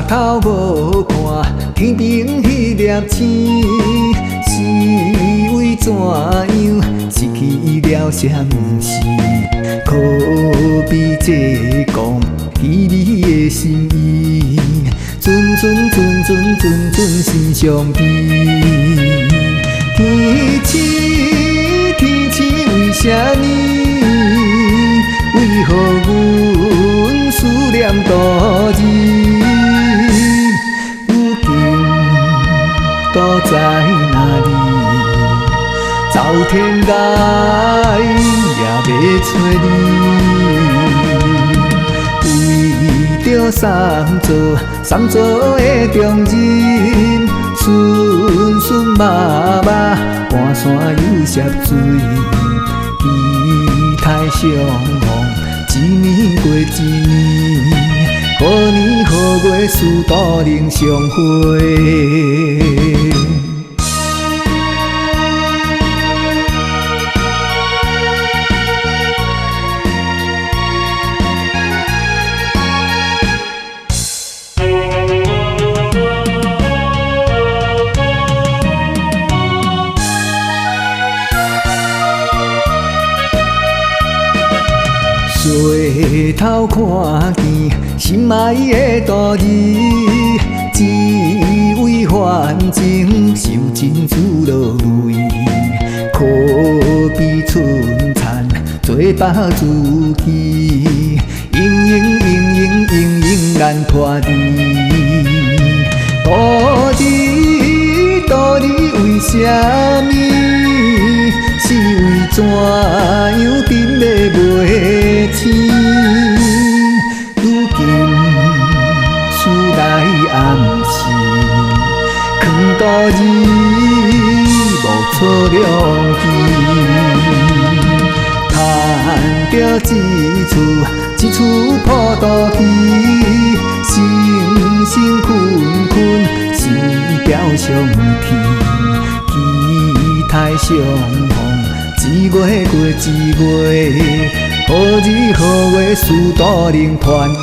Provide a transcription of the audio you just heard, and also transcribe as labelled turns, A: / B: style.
A: 头无看天顶迄粒星，是为怎样失去了什是？可比这讲彼你的心意，阵阵阵阵阵阵心相依。天星天星为什么？为何阮思念度日？如今躲在哪里？走天涯也要找你。为着三座的重任，顺顺麻麻，半山又涉水。期待相逢，一年过一年，何年何月事多能相会？回头看见心爱的度日，只为反情受尽珠落泪。可比春蚕做把自己，盈盈盈盈盈盈难拖离。度日为什么？是为怎样沉迷袂醒？如今思来暗时，劝度日无错良机。叹着一出破肚皮，星星困困，时条上天。期待相逢，一月过一月，何日何月事多能团圆？